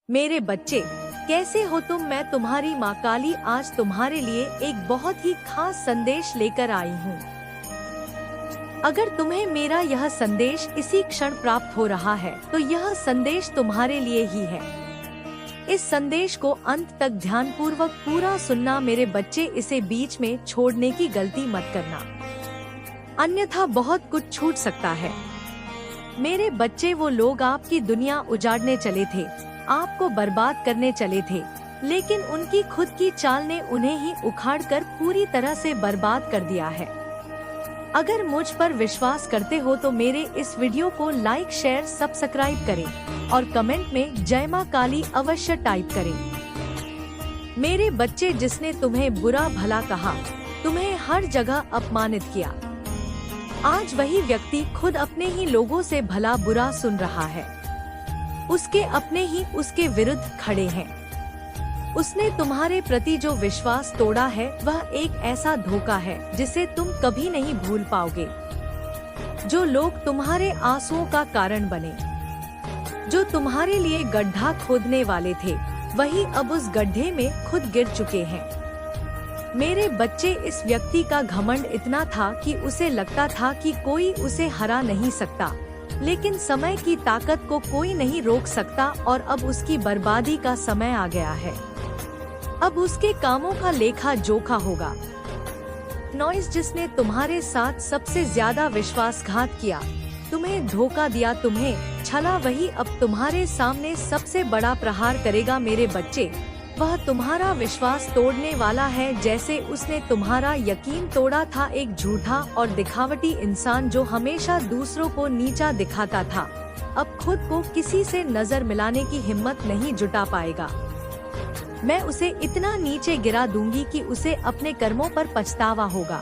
मेरे बच्चे, कैसे हो तुम? मैं तुम्हारी माँ काली आज तुम्हारे लिए एक बहुत ही खास संदेश लेकर आई हूँ। अगर तुम्हें मेरा यह संदेश इसी क्षण प्राप्त हो रहा है तो यह संदेश तुम्हारे लिए ही है। इस संदेश को अंत तक ध्यानपूर्वक पूरा सुनना मेरे बच्चे, इसे बीच में छोड़ने की गलती मत करना, अन्यथा बहुत कुछ छूट सकता है। मेरे बच्चे, वो लोग आपकी दुनिया उजाड़ने चले थे, आपको बर्बाद करने चले थे, लेकिन उनकी खुद की चाल ने उन्हें ही उखाड़कर पूरी तरह से बर्बाद कर दिया है। अगर मुझ पर विश्वास करते हो तो मेरे इस वीडियो को लाइक, शेयर, सब्सक्राइब करें और कमेंट में जय मां काली अवश्य टाइप करें। मेरे बच्चे, जिसने तुम्हें बुरा भला कहा, तुम्हें हर जगह अपमानित किया, आज वही व्यक्ति खुद अपने ही लोगों से भला बुरा सुन रहा है। उसके अपने ही उसके विरुद्ध खड़े हैं। उसने तुम्हारे प्रति जो विश्वास तोड़ा है वह एक ऐसा धोखा है जिसे तुम कभी नहीं भूल पाओगे। जो लोग तुम्हारे आंसुओं का कारण बने, जो तुम्हारे लिए गड्ढा खोदने वाले थे, वही अब उस गड्ढे में खुद गिर चुके हैं। मेरे बच्चे, इस व्यक्ति का घमंड इतना था कि उसे लगता था कि कोई उसे हरा नहीं सकता, लेकिन समय की ताकत को कोई नहीं रोक सकता और अब उसकी बर्बादी का समय आ गया है। अब उसके कामों का लेखा जोखा होगा। नॉइस, जिसने तुम्हारे साथ सबसे ज्यादा विश्वासघात किया, तुम्हें धोखा दिया, तुम्हें छला, वही अब तुम्हारे सामने सबसे बड़ा प्रहार करेगा। मेरे बच्चे, वह तुम्हारा विश्वास तोड़ने वाला है, जैसे उसने तुम्हारा यकीन तोड़ा था। एक झूठा और दिखावटी इंसान जो हमेशा दूसरों को नीचा दिखाता था, अब खुद को किसी से नजर मिलाने की हिम्मत नहीं जुटा पाएगा। मैं उसे इतना नीचे गिरा दूंगी कि उसे अपने कर्मों पर पछतावा होगा।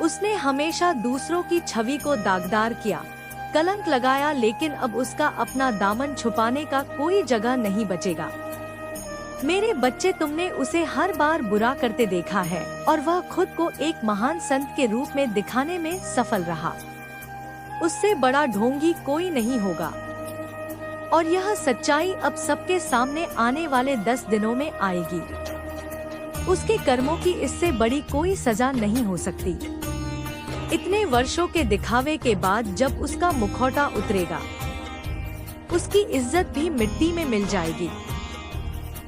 उसने हमेशा दूसरों की छवि को दागदार किया, कलंक लगाया, लेकिन अब उसका अपना दामन छुपाने का कोई जगह नहीं बचेगा। मेरे बच्चे, तुमने उसे हर बार बुरा करते देखा है और वह खुद को एक महान संत के रूप में दिखाने में सफल रहा। उससे बड़ा ढोंगी कोई नहीं होगा और यह सच्चाई अब सबके सामने आने वाले 10 दिनों में आएगी। उसके कर्मों की इससे बड़ी कोई सजा नहीं हो सकती। इतने वर्षों के दिखावे के बाद जब उसका मुखौटा उतरेगा, उसकी इज्जत भी मिट्टी में मिल जाएगी।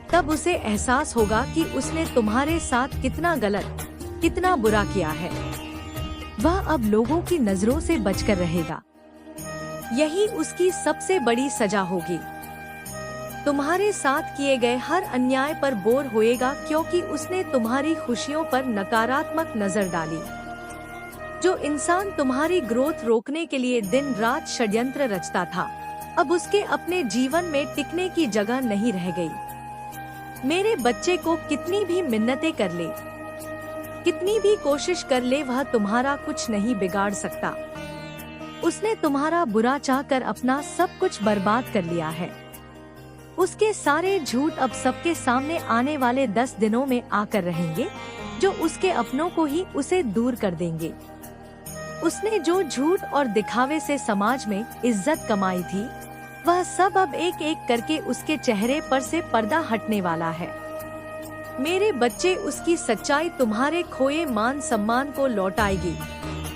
तब उसे एहसास होगा कि उसने तुम्हारे साथ कितना गलत, कितना बुरा किया है। वह अब लोगों की नजरों से बचकर रहेगा। यही उसकी सबसे बड़ी सजा होगी। तुम्हारे साथ किए गए हर अन्याय पर बोर होएगा, क्योंकि उसने तुम्हारी खुशियों पर नकारात्मक नजर डाली। जो इंसान तुम्हारी ग्रोथ रोकने के लिए दिन रात षड्यंत्र रचता था, अब उसके अपने जीवन में टिकने की जगह नहीं रह गई। मेरे बच्चे को कितनी भी मिन्नतें कर ले, कितनी भी कोशिश कर ले, वह तुम्हारा कुछ नहीं बिगाड़ सकता। उसने तुम्हारा बुरा चाहकर अपना सब कुछ बर्बाद कर लिया है। उसके सारे झूठ अब सबके सामने आने वाले 10 दिनों में आकर रहेंगे, जो उसके अपनों को ही उसे दूर कर देंगे। उसने जो झूठ और दिखावे से समाज में इज्जत कमाई थी, वह सब अब एक एक करके उसके चेहरे पर से पर्दा हटने वाला है। मेरे बच्चे, उसकी सच्चाई तुम्हारे खोए मान सम्मान को लौटाएगी,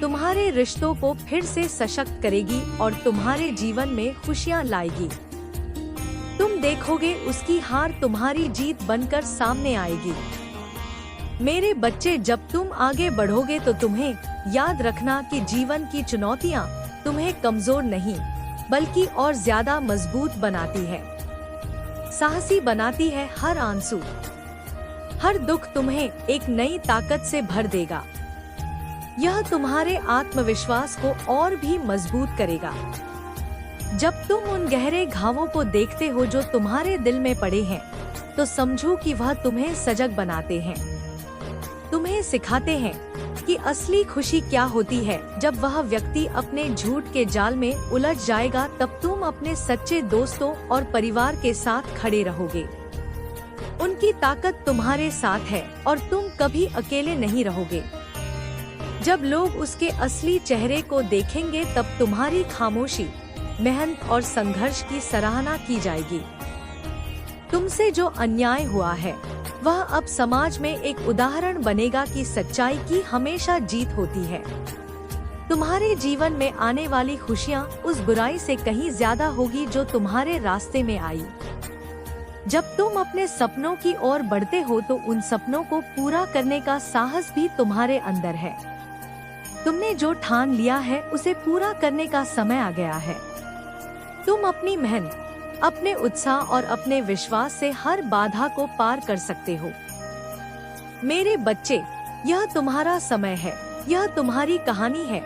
तुम्हारे रिश्तों को फिर से सशक्त करेगी और तुम्हारे जीवन में खुशियां लाएगी। तुम देखोगे उसकी हार तुम्हारी जीत बनकर सामने आएगी। मेरे बच्चे, जब तुम आगे बढ़ोगे तो तुम्हें याद रखना कि जीवन की चुनौतियां तुम्हें कमजोर नहीं बल्कि और ज्यादा मजबूत बनाती है, साहसी बनाती है। हर आंसू, हर दुख तुम्हें एक नई ताकत से भर देगा। यह तुम्हारे आत्मविश्वास को और भी मजबूत करेगा। जब तुम उन गहरे घावों को देखते हो जो तुम्हारे दिल में पड़े हैं, तो समझो कि वह तुम्हें सजग बनाते हैं, तुम्हें सिखाते हैं कि असली खुशी क्या होती है। जब वह व्यक्ति अपने झूठ के जाल में उलझ जाएगा, तब तुम अपने सच्चे दोस्तों और परिवार के साथ खड़े रहोगे। उनकी ताकत तुम्हारे साथ है और तुम कभी अकेले नहीं रहोगे। जब लोग उसके असली चेहरे को देखेंगे, तब तुम्हारी खामोशी, मेहनत और संघर्ष की सराहना की जाएगी। तुमसे जो अन्याय हुआ है वह अब समाज में एक उदाहरण बनेगा कि सच्चाई की हमेशा जीत होती है। तुम्हारे जीवन में आने वाली खुशियाँ उस बुराई से कहीं ज्यादा होगी जो तुम्हारे रास्ते में आई। जब तुम अपने सपनों की ओर बढ़ते हो तो उन सपनों को पूरा करने का साहस भी तुम्हारे अंदर है। तुमने जो ठान लिया है उसे पूरा करने का समय आ गया है। तुम अपनी मेहनत, अपने उत्साह और अपने विश्वास से हर बाधा को पार कर सकते हो। मेरे बच्चे, यह तुम्हारा समय है, यह तुम्हारी कहानी है।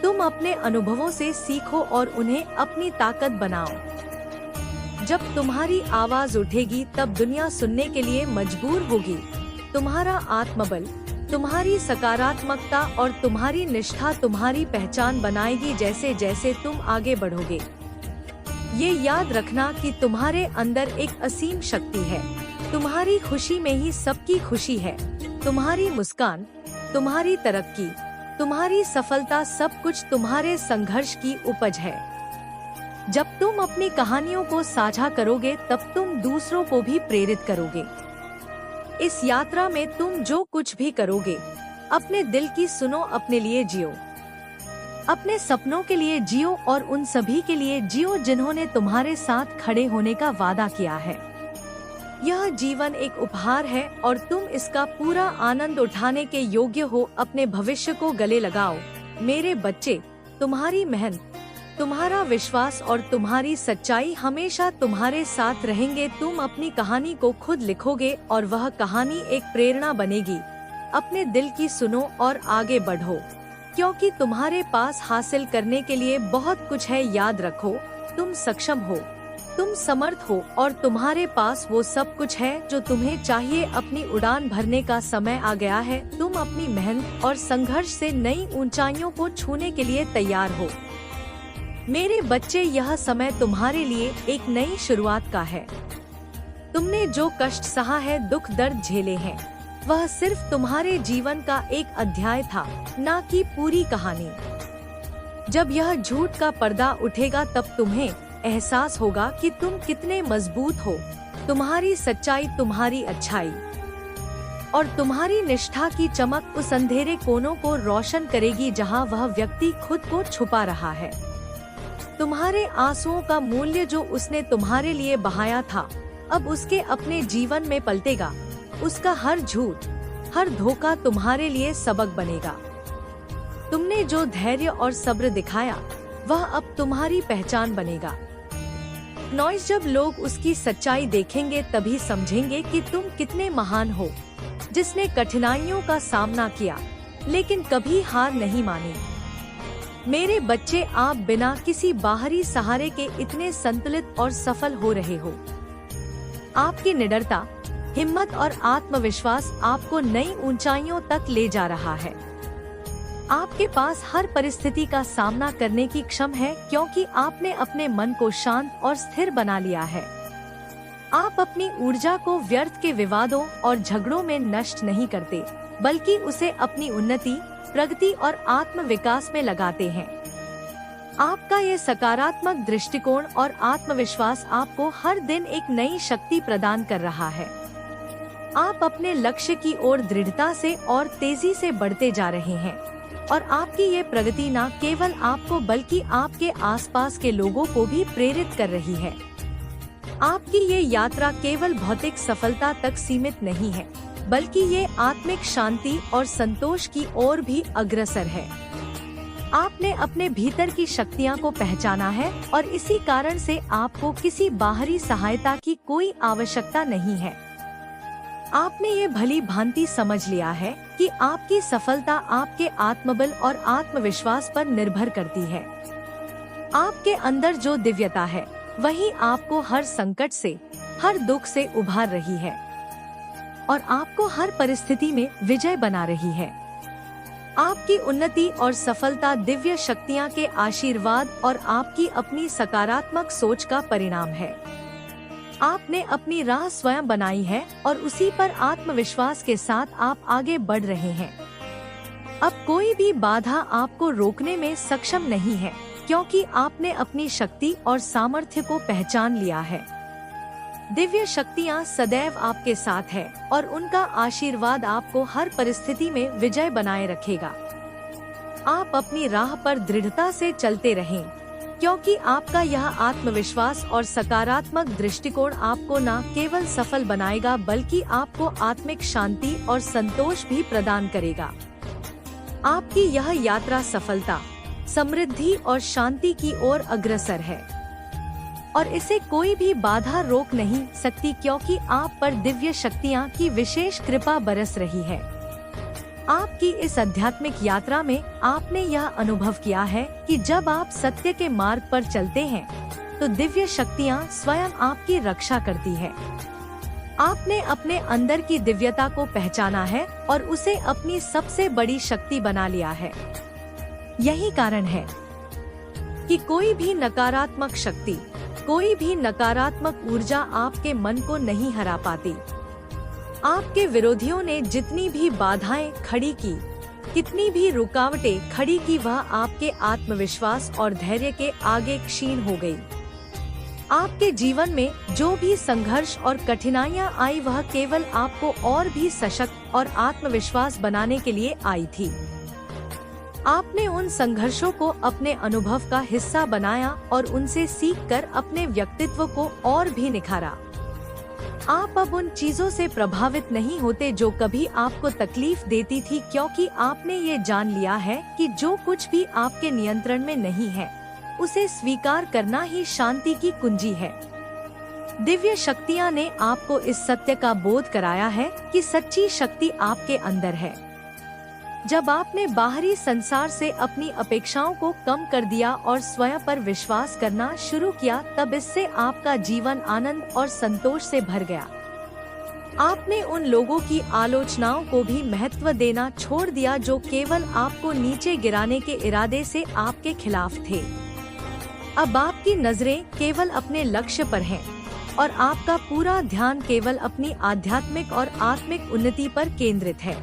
तुम अपने अनुभवों से सीखो और उन्हें अपनी ताकत बनाओ। जब तुम्हारी आवाज उठेगी तब दुनिया सुनने के लिए मजबूर होगी। तुम्हारा आत्मबल, तुम्हारी सकारात्मकता और तुम्हारी निष्ठा तुम्हारी पहचान बनाएगी जैसे जैसे तुम आगे बढ़ोगे। ये याद रखना कि तुम्हारे अंदर एक असीम शक्ति है। तुम्हारी खुशी में ही सबकी खुशी है। तुम्हारी मुस्कान, तुम्हारी तरक्की, तुम्हारी सफलता सब कुछ तुम्हारे संघर्ष की उपज है। जब तुम अपनी कहानियों को साझा करोगे तब तुम दूसरों को भी प्रेरित करोगे। इस यात्रा में तुम जो कुछ भी करोगे, अपने दिल की सुनो, अपने लिए जियो, अपने सपनों के लिए जियो और उन सभी के लिए जियो जिन्होंने तुम्हारे साथ खड़े होने का वादा किया है। यह जीवन एक उपहार है और तुम इसका पूरा आनंद उठाने के योग्य हो। अपने भविष्य को गले लगाओ। मेरे बच्चे, तुम्हारी मेहनत, तुम्हारा विश्वास और तुम्हारी सच्चाई हमेशा तुम्हारे साथ रहेंगे। तुम अपनी कहानी को खुद लिखोगे और वह कहानी एक प्रेरणा बनेगी। अपने दिल की सुनो और आगे बढ़ो, क्योंकि तुम्हारे पास हासिल करने के लिए बहुत कुछ है। याद रखो, तुम सक्षम हो, तुम समर्थ हो और तुम्हारे पास वो सब कुछ है जो तुम्हें चाहिए। अपनी उड़ान भरने का समय आ गया है। तुम अपनी मेहनत और संघर्ष से नई ऊंचाइयों को छूने के लिए तैयार हो। मेरे बच्चे, यह समय तुम्हारे लिए एक नई शुरुआत का है। तुमने जो कष्ट सहा है, दुख दर्द झेले हैं, वह सिर्फ तुम्हारे जीवन का एक अध्याय था, ना कि पूरी कहानी। जब यह झूठ का पर्दा उठेगा तब तुम्हें एहसास होगा कि तुम कितने मजबूत हो। तुम्हारी सच्चाई, तुम्हारी अच्छाई और तुम्हारी निष्ठा की चमक उस अंधेरे कोनों को रोशन करेगी जहां वह व्यक्ति खुद को छुपा रहा है। तुम्हारे आंसुओं का मूल्य जो उसने तुम्हारे लिए बहाया था, अब उसके अपने जीवन में पलटेगा। उसका हर झूठ, हर धोखा तुम्हारे लिए सबक बनेगा। तुमने जो धैर्य और सब्र दिखाया, वह अब तुम्हारी पहचान बनेगा। नॉइस, जब लोग उसकी सच्चाई देखेंगे तभी समझेंगे कि तुम कितने महान हो, जिसने कठिनाइयों का सामना किया लेकिन कभी हार नहीं मानी। मेरे बच्चे, आप बिना किसी बाहरी सहारे के इतने संतुलित और सफल हो रहे हो। आपकी निडरता, हिम्मत और आत्मविश्वास आपको नई ऊंचाइयों तक ले जा रहा है। आपके पास हर परिस्थिति का सामना करने की क्षमता है, क्योंकि आपने अपने मन को शांत और स्थिर बना लिया है। आप अपनी ऊर्जा को व्यर्थ के विवादों और झगड़ों में नष्ट नहीं करते, बल्कि उसे अपनी उन्नति, प्रगति और आत्म विकास में लगाते हैं। आपका ये सकारात्मक दृष्टिकोण और आत्मविश्वास आपको हर दिन एक नई शक्ति प्रदान कर रहा है। आप अपने लक्ष्य की ओर दृढ़ता से और तेजी से बढ़ते जा रहे हैं और आपकी ये प्रगति न केवल आपको बल्कि आपके आसपास के लोगों को भी प्रेरित कर रही है। आपकी ये यात्रा केवल भौतिक सफलता तक सीमित नहीं है, बल्कि ये आत्मिक शांति और संतोष की ओर भी अग्रसर है। आपने अपने भीतर की शक्तियाँ को पहचाना है और इसी कारण से आपको किसी बाहरी सहायता की कोई आवश्यकता नहीं है। आपने ये भली भांति समझ लिया है कि आपकी सफलता आपके आत्मबल और आत्मविश्वास पर निर्भर करती है। आपके अंदर जो दिव्यता है, वही आपको हर संकट से, हर दुख से उभार रही है और आपको हर परिस्थिति में विजय बना रही है। आपकी उन्नति और सफलता दिव्य शक्तियाँ के आशीर्वाद और आपकी अपनी सकारात्मक सोच का परिणाम है। आपने अपनी राह स्वयं बनाई है और उसी पर आत्मविश्वास के साथ आप आगे बढ़ रहे हैं। अब कोई भी बाधा आपको रोकने में सक्षम नहीं है, क्योंकि आपने अपनी शक्ति और सामर्थ्य को पहचान लिया है। दिव्य शक्तियाँ सदैव आपके साथ है और उनका आशीर्वाद आपको हर परिस्थिति में विजय बनाए रखेगा। आप अपनी राह पर दृढ़ता से चलते रहें, क्योंकि आपका यह आत्मविश्वास और सकारात्मक दृष्टिकोण आपको न केवल सफल बनाएगा बल्कि आपको आत्मिक शांति और संतोष भी प्रदान करेगा। आपकी यह यात्रा सफलता, समृद्धि और शांति की ओर अग्रसर है और इसे कोई भी बाधा रोक नहीं सकती, क्योंकि आप पर दिव्य शक्तियाँ की विशेष कृपा बरस रही है। आपकी इस आध्यात्मिक यात्रा में आपने यह अनुभव किया है कि जब आप सत्य के मार्ग पर चलते हैं तो दिव्य शक्तियाँ स्वयं आपकी रक्षा करती है। आपने अपने अंदर की दिव्यता को पहचाना है और उसे अपनी सबसे बड़ी शक्ति बना लिया है। यही कारण है कि कोई भी नकारात्मक शक्ति, कोई भी नकारात्मक ऊर्जा आपके मन को नहीं हरा पाती। आपके विरोधियों ने जितनी भी बाधाएं खड़ी की, कितनी भी रुकावटें खड़ी की, वह आपके आत्मविश्वास और धैर्य के आगे क्षीण हो गई। आपके जीवन में जो भी संघर्ष और कठिनाइयां आई वह केवल आपको और भी सशक्त और आत्मविश्वास बनाने के लिए आई थी। आपने उन संघर्षों को अपने अनुभव का हिस्सा बनाया और उनसे सीखकर अपने व्यक्तित्व को और भी निखारा। आप अब उन चीजों से प्रभावित नहीं होते जो कभी आपको तकलीफ देती थी, क्योंकि आपने ये जान लिया है कि जो कुछ भी आपके नियंत्रण में नहीं है उसे स्वीकार करना ही शांति की कुंजी है। दिव्य शक्तियाँ ने आपको इस सत्य का बोध कराया है कि सच्ची शक्ति आपके अंदर है। जब आपने बाहरी संसार से अपनी अपेक्षाओं को कम कर दिया और स्वयं पर विश्वास करना शुरू किया, तब इससे आपका जीवन आनंद और संतोष से भर गया। आपने उन लोगों की आलोचनाओं को भी महत्व देना छोड़ दिया जो केवल आपको नीचे गिराने के इरादे से आपके खिलाफ थे। अब आपकी नजरें केवल अपने लक्ष्य पर हैं और आपका पूरा ध्यान केवल अपनी आध्यात्मिक और आत्मिक उन्नति पर केंद्रित है।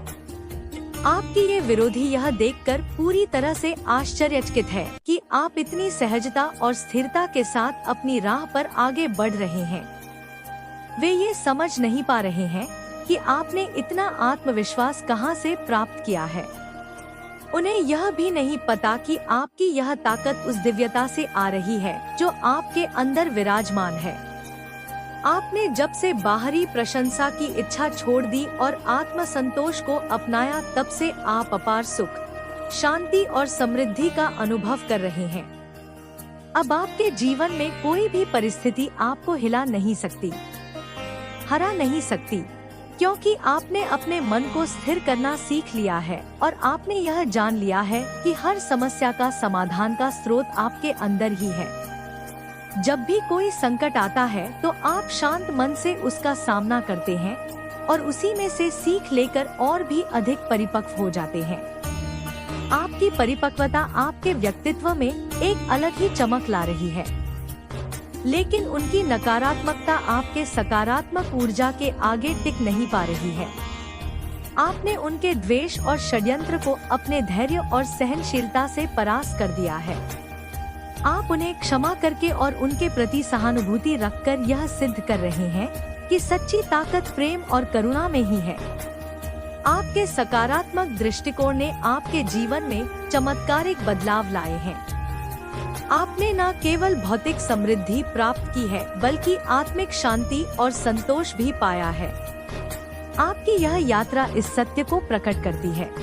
आपके ये विरोधी यह देखकर पूरी तरह से आश्चर्यचकित है कि आप इतनी सहजता और स्थिरता के साथ अपनी राह पर आगे बढ़ रहे हैं। वे ये समझ नहीं पा रहे हैं कि आपने इतना आत्मविश्वास कहां से प्राप्त किया है। उन्हें यह भी नहीं पता कि आपकी यह ताकत उस दिव्यता से आ रही है जो आपके अंदर विराजमान है। आपने जब से बाहरी प्रशंसा की इच्छा छोड़ दी और आत्म संतोष को अपनाया, तब से आप अपार सुख, शांति और समृद्धि का अनुभव कर रहे हैं। अब आपके जीवन में कोई भी परिस्थिति आपको हिला नहीं सकती, हरा नहीं सकती, क्योंकि आपने अपने मन को स्थिर करना सीख लिया है और आपने यह जान लिया है कि हर समस्या का समाधान का स्रोत आपके अंदर ही है। जब भी कोई संकट आता है तो आप शांत मन से उसका सामना करते हैं और उसी में से सीख लेकर और भी अधिक परिपक्व हो जाते हैं। आपकी परिपक्वता आपके व्यक्तित्व में एक अलग ही चमक ला रही है, लेकिन उनकी नकारात्मकता आपके सकारात्मक ऊर्जा के आगे टिक नहीं पा रही है। आपने उनके द्वेष और षड्यंत्र को अपने धैर्य और सहनशीलता से परास्त कर दिया है। आप उन्हें क्षमा करके और उनके प्रति सहानुभूति रखकर यह सिद्ध कर रहे हैं कि सच्ची ताकत प्रेम और करुणा में ही है। आपके सकारात्मक दृष्टिकोण ने आपके जीवन में चमत्कारिक बदलाव लाए हैं। आपने न केवल भौतिक समृद्धि प्राप्त की है बल्कि आत्मिक शांति और संतोष भी पाया है। आपकी यह यात्रा इस सत्य को प्रकट करती है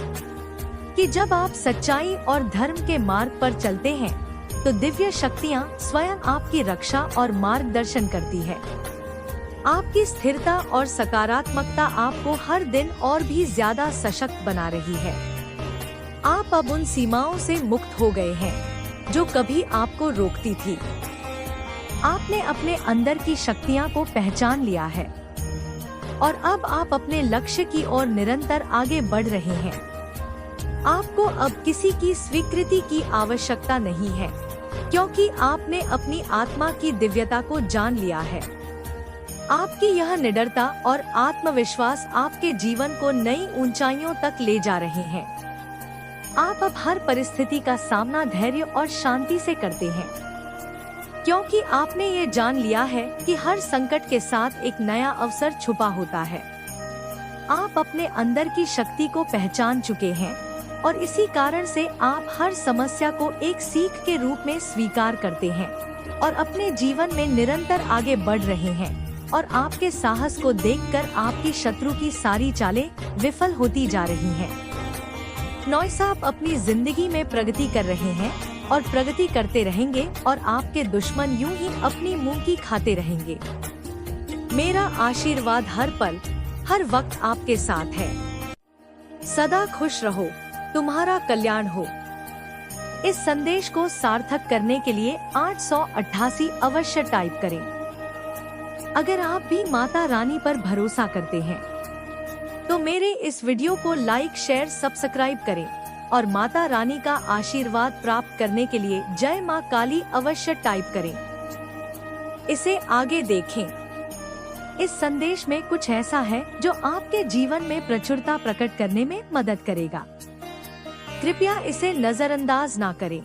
कि जब आप सच्चाई और धर्म के मार्ग पर चलते हैं तो दिव्य शक्तियाँ स्वयं आपकी रक्षा और मार्गदर्शन करती है। आपकी स्थिरता और सकारात्मकता आपको हर दिन और भी ज्यादा सशक्त बना रही है। आप अब उन सीमाओं से मुक्त हो गए हैं जो कभी आपको रोकती थी। आपने अपने अंदर की शक्तियाँ को पहचान लिया है और अब आप अपने लक्ष्य की ओर निरंतर आगे बढ़ रहे हैं। आपको अब किसी की स्वीकृति की आवश्यकता नहीं है, क्योंकि आपने अपनी आत्मा की दिव्यता को जान लिया है। आपकी यह निडरता और आत्मविश्वास आपके जीवन को नई ऊंचाइयों तक ले जा रहे हैं। आप अब हर परिस्थिति का सामना धैर्य और शांति से करते हैं, क्योंकि आपने ये जान लिया है कि हर संकट के साथ एक नया अवसर छुपा होता है। आप अपने अंदर की शक्ति को पहचान चुके हैं और इसी कारण से आप हर समस्या को एक सीख के रूप में स्वीकार करते हैं और अपने जीवन में निरंतर आगे बढ़ रहे हैं। और आपके साहस को देखकर आपकी शत्रु की सारी चालें विफल होती जा रही हैं। नॉइस, आप अपनी जिंदगी में प्रगति कर रहे हैं और प्रगति करते रहेंगे और आपके दुश्मन यूं ही अपनी मुंह की खाते रहेंगे। मेरा आशीर्वाद हर पल हर वक्त आपके साथ है। सदा खुश रहो, तुम्हारा कल्याण हो। इस संदेश को सार्थक करने के लिए 888 अवश्य टाइप करें। अगर आप भी माता रानी पर भरोसा करते हैं तो मेरे इस वीडियो को लाइक, शेयर, सब्सक्राइब करें और माता रानी का आशीर्वाद प्राप्त करने के लिए जय मां काली अवश्य टाइप करें। इसे आगे देखें। इस संदेश में कुछ ऐसा है जो आपके जीवन में प्रचुरता प्रकट करने में मदद करेगा। कृपया इसे नजरअंदाज ना करें।